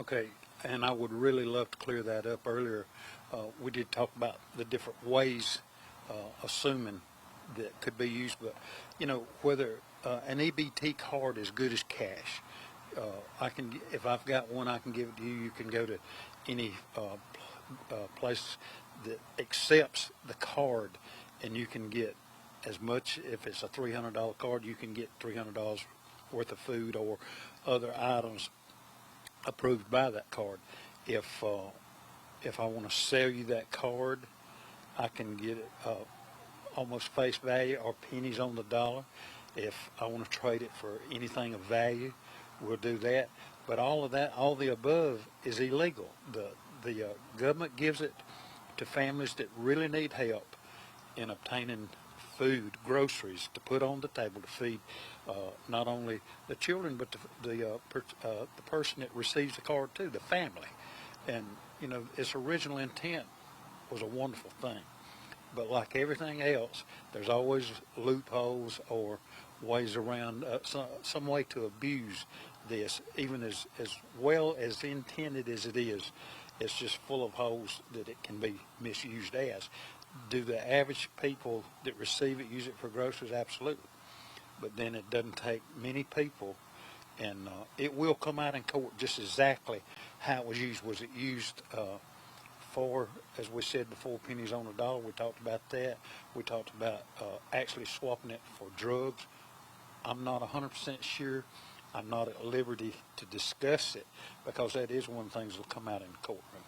Okay, and I would really love to clear that up earlier. We did talk about the different ways, assuming that could be used, but whether an EBT card is good as cash. If I've got one, I can give it to you. You can go to any place that accepts the card, and you can get as much. If it's a $300 card, you can get $300 worth of food or other items approved by that card. If I want to sell you that card, I can get it almost face value or pennies on the dollar. If I want to trade it for anything of value, we'll do that. But all of that, all the above, is illegal. The government gives it to families that really need help in obtaining food, groceries to put on the table to feed not only the children but the person that receives the card too, the family. And its original intent was a wonderful thing, but like everything else, there's always loopholes or ways around some way to abuse this. Even as well as intended as it is, it's just full of holes that it can be misused as. Do the average people that receive it use it for groceries? Absolutely. But then it doesn't take many people, and it will come out in court just exactly how it was used. Was it used for, as we said before, pennies on the dollar? We talked about that. We talked about actually swapping it for drugs. I'm not 100% sure. I'm not at liberty to discuss it because that is one of the things that will come out in the courtroom.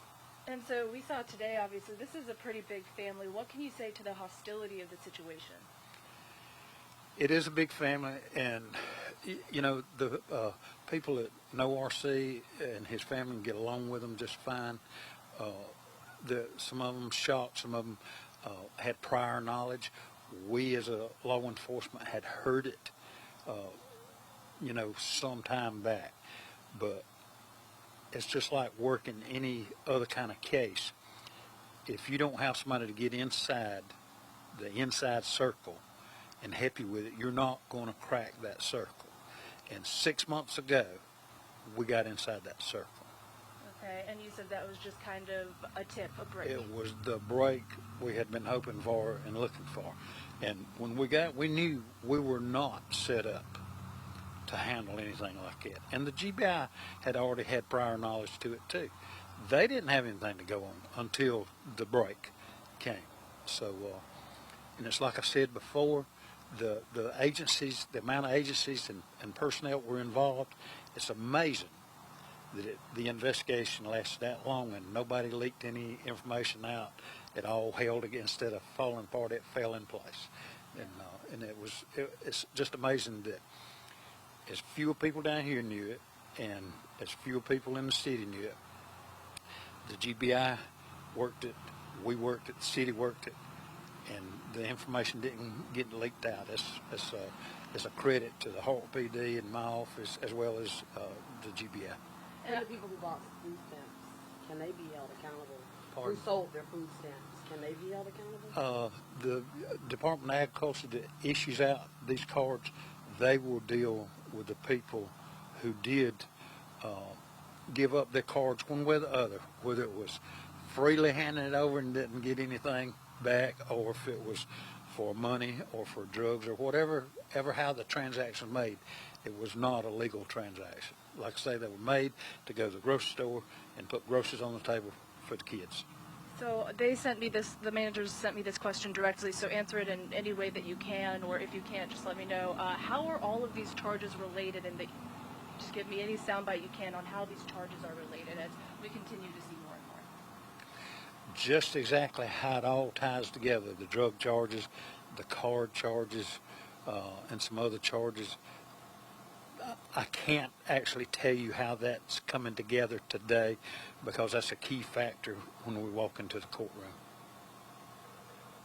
And so we saw today, obviously, this is a pretty big family. What can you say to the hostility of the situation? It is a big family, and the people that know RC and his family get along with them just fine. Some of them shot, some of them had prior knowledge. We as a law enforcement had heard it, some time back, but it's just like working any other kind of case. If you don't have somebody to get inside the inside circle and help you with it, you're not going to crack that circle. And 6 months ago, we got inside that circle. Okay, and you said that was just kind of a tip, a break. It was the break we had been hoping for and looking for. And when we knew we were not set up to handle anything like that. And the GBI had already had prior knowledge to it too. They didn't have anything to go on until the break came. So, and it's like I said before, the agencies, the amount of agencies and personnel were involved, it's amazing that the investigation lasted that long and nobody leaked any information out. It all held again. Instead of falling apart, it fell in place. And it's just amazing that as fewer people down here knew it and as fewer people in the city knew it. The GBI worked it, we worked it, the city worked it, and the information didn't get leaked out. It's a credit to the Hart PD and my office as well as the GBI. And the people who bought food stamps, can they be held accountable? Pardon? Who sold their food stamps, can they be held accountable? The Department of Agriculture that issues out these cards, they will deal with the people who did give up their cards one way or the other, whether it was freely handing it over and didn't get anything back, or if it was for money or for drugs or whatever, how the transaction was made. It was not a legal transaction. Like I say, they were made to go to the grocery store and put groceries on the table for the kids. So they sent me this, the managers sent me this question directly, so answer it in any way that you can, or if you can't, just let me know. How are all of these charges related, and just give me any soundbite you can on how these charges are related as we continue to see more and more. Just exactly how it all ties together, the drug charges, the card charges, and some other charges. I can't actually tell you how that's coming together today because that's a key factor when we walk into the courtroom.